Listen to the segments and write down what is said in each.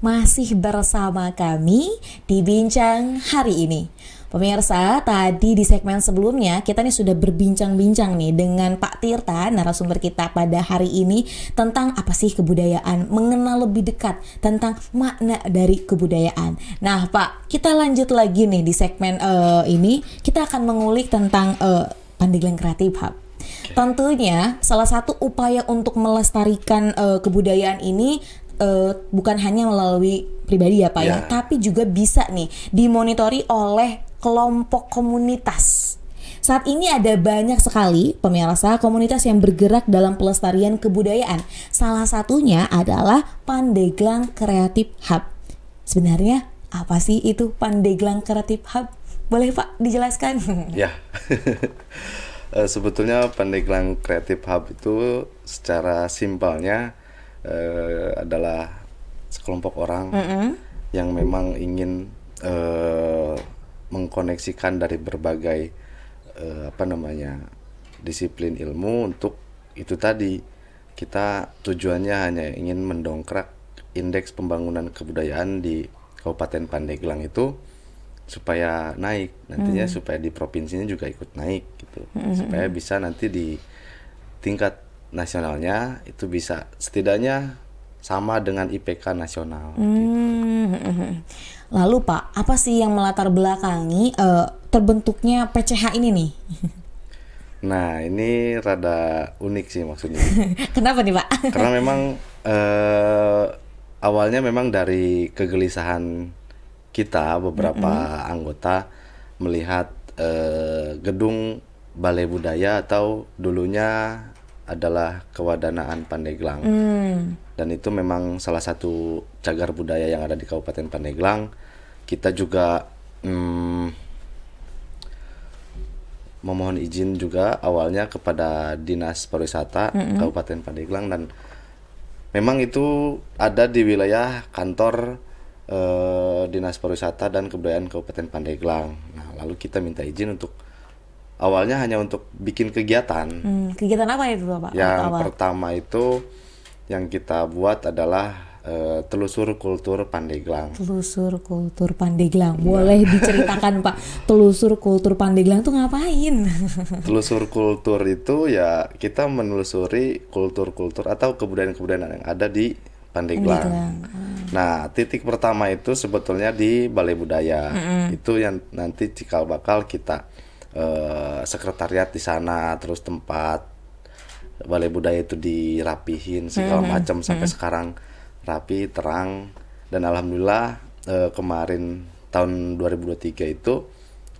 masih bersama kami di Bincang hari ini. Pemirsa, tadi di segmen sebelumnya kita nih sudah berbincang-bincang nih dengan Pak Tirta, narasumber kita pada hari ini, tentang apa sih kebudayaan, mengenal lebih dekat tentang makna dari kebudayaan. Nah Pak, kita lanjut lagi nih di segmen ini, kita akan mengulik tentang Pandeglang Creative Hub. Tentunya salah satu upaya untuk melestarikan kebudayaan ini bukan hanya melalui pribadi ya Pak ya, tapi juga bisa nih dimonitori oleh kelompok komunitas. Saat ini ada banyak sekali pemirsa komunitas yang bergerak dalam pelestarian kebudayaan. Salah satunya adalah Pandeglang Creative Hub. Sebenarnya apa sih itu Pandeglang Creative Hub? Boleh Pak dijelaskan? Ya, sebetulnya Pandeglang Creative Hub itu secara simpelnya adalah sekelompok orang yang memang ingin mengkoneksikan dari berbagai disiplin ilmu untuk itu tadi. Kita tujuannya hanya ingin mendongkrak indeks pembangunan kebudayaan di Kabupaten Pandeglang itu supaya naik nantinya, supaya di provinsinya juga ikut naik gitu, supaya bisa nanti di tingkat nasionalnya itu bisa setidaknya sama dengan IPK nasional. Gitu. Lalu Pak, apa sih yang melatar belakangi terbentuknya PCH ini nih? Nah ini rada unik sih maksudnya. Kenapa nih Pak? Karena memang awalnya memang dari kegelisahan kita beberapa anggota melihat gedung Balai Budaya atau dulunya adalah Kewadanaan Pandeglang. Dan itu memang salah satu cagar budaya yang ada di Kabupaten Pandeglang. Kita juga memohon izin juga awalnya kepada Dinas Pariwisata Kabupaten Pandeglang, dan memang itu ada di wilayah kantor Dinas Pariwisata dan Kebudayaan Kabupaten Pandeglang. Nah, lalu kita minta izin untuk awalnya hanya untuk bikin kegiatan. Kegiatan apa itu Pak? Yang pertama itu yang kita buat adalah telusur kultur Pandeglang. Telusur kultur Pandeglang. Boleh diceritakan Pak, telusur kultur Pandeglang itu ngapain? Telusur kultur itu ya kita menelusuri kultur-kultur atau kebudayaan-kebudayaan yang ada di Pandeglang. Nah, titik pertama itu sebetulnya di Balai Budaya. Itu yang nanti cikal bakal kita sekretariat di sana, terus tempat Balai Budaya itu dirapihin segala macam sampai sekarang rapi, terang, dan alhamdulillah kemarin tahun 2023 itu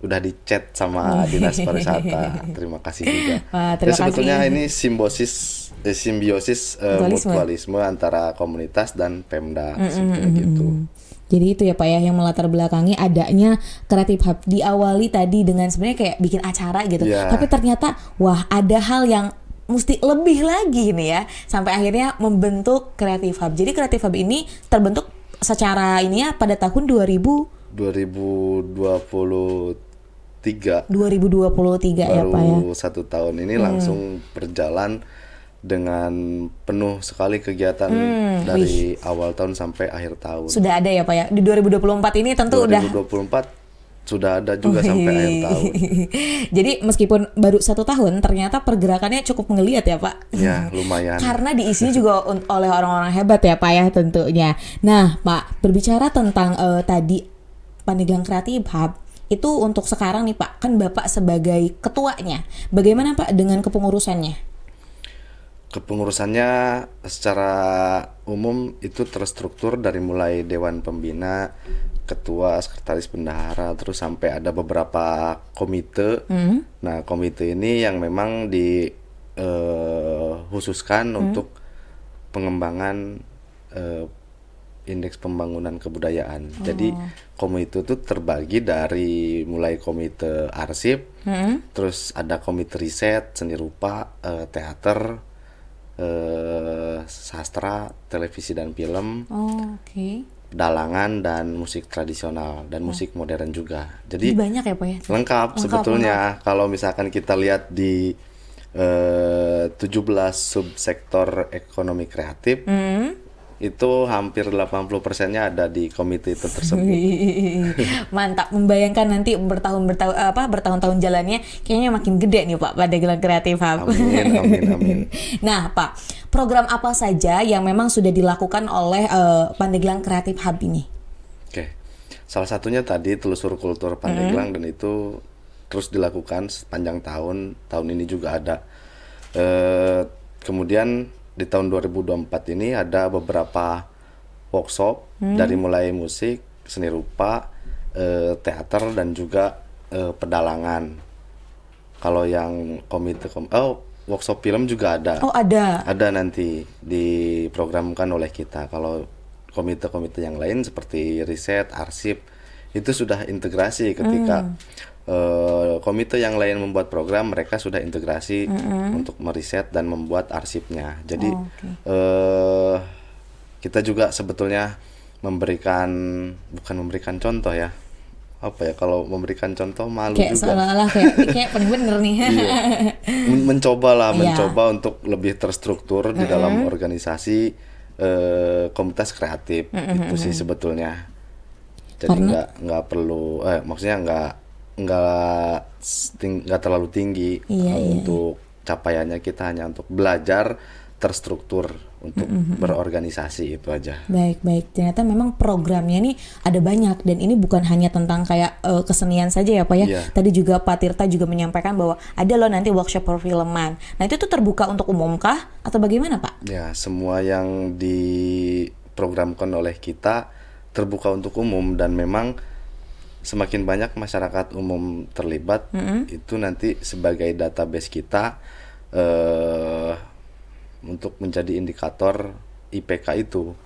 udah dicat sama Dinas Pariwisata. Terima kasih juga. Sebetulnya ini simbiosis mutualisme antara komunitas dan Pemda seperti gitu. Jadi itu ya Pak ya yang melatar belakangi adanya Creative Hub. Diawali tadi dengan sebenarnya kayak bikin acara gitu. Tapi ternyata wah ada hal yang mesti lebih lagi nih ya, sampai akhirnya membentuk Creative Hub. Jadi Creative Hub ini terbentuk secara ini ya pada tahun 2023 ya Pak ya. Baru 1 tahun ini langsung berjalan dengan penuh sekali kegiatan dari awal tahun sampai akhir tahun. Sudah ada ya Pak ya. Di 2024 ini tentu 2024 sudah ada juga sampai akhir tahun. Jadi meskipun baru 1 tahun, ternyata pergerakannya cukup menggeliat ya Pak. Ya lumayan. Karena diisi juga oleh orang-orang hebat ya Pak ya tentunya. Nah Pak, berbicara tentang tadi Pandeglang Creative Hub, itu untuk sekarang nih Pak, kan Bapak sebagai ketuanya, bagaimana Pak dengan kepengurusannya? Kepengurusannya secara umum itu terstruktur dari mulai Dewan Pembina, Ketua, Sekretaris Bendahara, terus sampai ada beberapa komite. Nah, komite ini yang memang dikhususkan untuk pengembangan indeks pembangunan kebudayaan. Jadi komite itu terbagi dari mulai komite arsip, terus ada komite riset, seni rupa, teater, sastra, televisi dan film. Dalangan dan musik tradisional dan musik modern juga. Jadi banyak ya Pak ya? Lengkap sebetulnya. Kalau misalkan kita lihat di 17 subsektor ekonomi kreatif, itu hampir 80%-nya ada di komite itu tersebut. Mantap, membayangkan nanti bertahun-tahun jalannya kayaknya makin gede nih Pak Pandeglang Creative Hub. Amin, amin, amin. Nah Pak, program apa saja yang memang sudah dilakukan oleh Pandeglang Creative Hub ini? Oke, salah satunya tadi telusur kultur Pandeglang dan itu terus dilakukan sepanjang tahun. Tahun ini juga ada. Kemudian di tahun 2024 ini ada beberapa workshop dari mulai musik, seni rupa, teater dan juga pedalangan. Kalau yang workshop film juga ada. Oh, ada. Ada nanti diprogramkan oleh kita. Kalau komite-komite yang lain seperti riset, arsip itu sudah integrasi ketika komite yang lain membuat program, mereka sudah integrasi untuk meriset dan membuat arsipnya. Jadi kita juga sebetulnya bukan memberikan contoh ya. Apa ya, kalau memberikan contoh malu kayak juga. Seolah-olah kayak paling bener nih. Iya. Mencoba untuk lebih terstruktur di dalam organisasi komunitas kreatif. Itu sih sebetulnya. Jadi nggak perlu, maksudnya nggak terlalu tinggi untuk capaiannya. Kita hanya untuk belajar terstruktur untuk berorganisasi, itu aja. Baik. Ternyata memang programnya nih ada banyak dan ini bukan hanya tentang kayak kesenian saja ya Pak ya. Tadi juga Pak Tirta juga menyampaikan bahwa ada loh nanti workshop perfilman. Nah itu tuh terbuka untuk umum kah atau bagaimana Pak? Ya, semua yang diprogramkan oleh kita terbuka untuk umum dan memang semakin banyak masyarakat umum terlibat, itu nanti sebagai database kita untuk menjadi indikator IPK itu.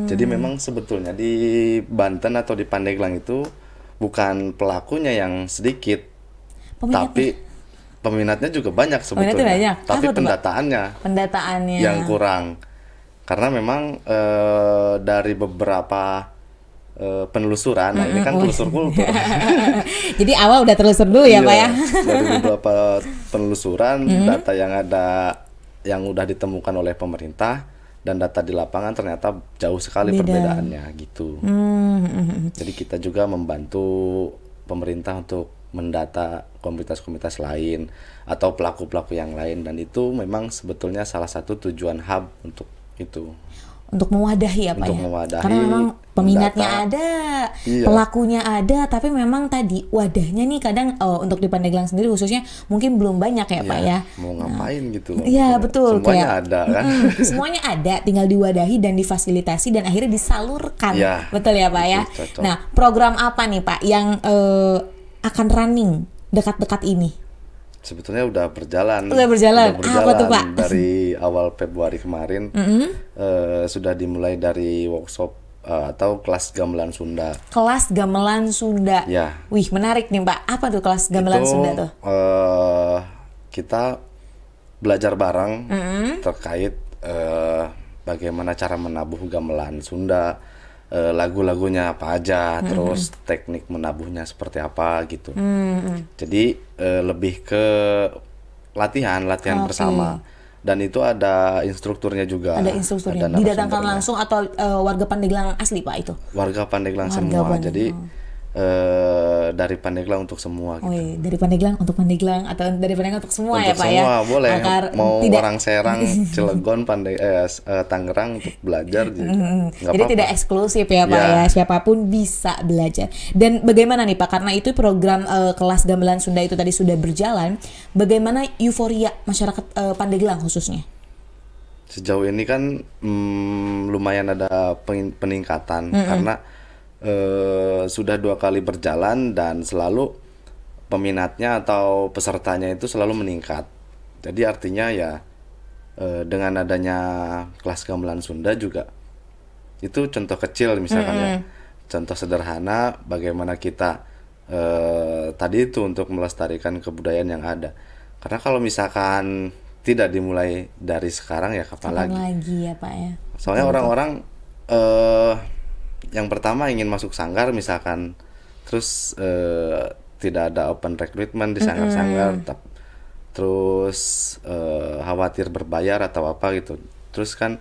Jadi memang sebetulnya di Banten atau di Pandeglang itu bukan pelakunya yang sedikit, tapi peminatnya juga banyak sebetulnya. Banyak. Tapi pendataannya yang kurang. Karena memang dari beberapa penelusuran, nah ini kan telusur kultur. Jadi awal udah telusur dulu ya Pak ya. Dari beberapa penelusuran, data yang udah ditemukan oleh pemerintah dan data di lapangan ternyata jauh sekali perbedaannya gitu. Jadi kita juga membantu pemerintah untuk mendata komunitas-komunitas lain atau pelaku-pelaku yang lain, dan itu memang sebetulnya salah satu tujuan hub untuk itu. Untuk mewadahi ya Pak untuk ya? Mewadahi, karena memang peminatnya ada, pelakunya ada, tapi memang tadi wadahnya nih kadang untuk di Pandeglang sendiri khususnya mungkin belum banyak ya Pak ya. Mau ngapain gitu loh. Iya betul. Semuanya ada kan. Semuanya ada, tinggal diwadahi dan difasilitasi dan akhirnya disalurkan. Betul ya Pak ya. Cocok. Nah program apa nih Pak yang akan running dekat-dekat ini? Sebetulnya udah berjalan. Apa tuh Pak? Dari awal Februari kemarin sudah dimulai dari workshop atau kelas gamelan Sunda. Kelas gamelan Sunda. Ya. Wih menarik nih Pak. Apa tuh kelas gamelan Sunda tuh? Kita belajar bareng terkait bagaimana cara menabuh gamelan Sunda. Lagu-lagunya apa aja, terus teknik menabuhnya seperti apa gitu. Jadi lebih ke latihan bersama, dan itu ada instrukturnya juga. Ada instrukturnya. Didatangkan langsung atau warga Pandeglang asli Pak itu? Warga Pandeglang semua. Jadi dari Pandeglang untuk semua gitu. Dari Pandeglang untuk Pandeglang atau dari Pandeglang untuk semua untuk ya Pak semua, ya? Boleh. Mau orang Serang, Cilegon, Tangerang untuk belajar jadi tidak eksklusif ya Pak ya, siapapun bisa belajar. Dan bagaimana nih Pak, karena itu program kelas gamelan Sunda itu tadi sudah berjalan, bagaimana euforia masyarakat Pandeglang khususnya? Sejauh ini kan lumayan ada peningkatan karena sudah 2 kali berjalan dan selalu peminatnya atau pesertanya itu selalu meningkat. Jadi artinya ya dengan adanya kelas gamelan Sunda juga itu contoh kecil misalkan ya, contoh sederhana bagaimana kita tadi itu untuk melestarikan kebudayaan yang ada. Karena kalau misalkan tidak dimulai dari sekarang ya kapan lagi ya Pak ya. Soalnya orang-orang yang pertama ingin masuk sanggar misalkan, terus tidak ada open recruitment di sanggar-sanggar, terus khawatir berbayar atau apa gitu. Terus kan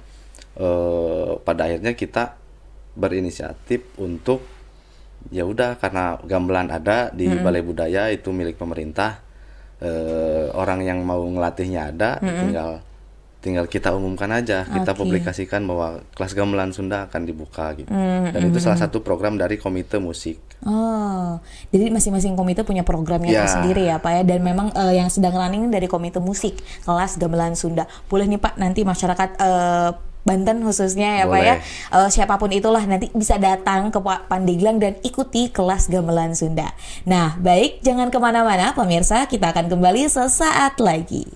pada akhirnya kita berinisiatif untuk ya udah, karena gamelan ada di Balai Budaya itu milik pemerintah, orang yang mau ngelatihnya ada, tinggal kita umumkan aja, kita publikasikan bahwa kelas gamelan Sunda akan dibuka gitu. Dan itu salah satu program dari komite musik. Oh, jadi masing-masing komite punya programnya tersendiri ya Pak ya. Dan memang yang sedang running dari komite musik kelas gamelan Sunda. Boleh nih Pak, nanti masyarakat Banten khususnya ya Boleh. Pak ya, siapapun itulah nanti bisa datang ke Pandeglang dan ikuti kelas gamelan Sunda. Nah baik, jangan kemana-mana pemirsa, kita akan kembali sesaat lagi.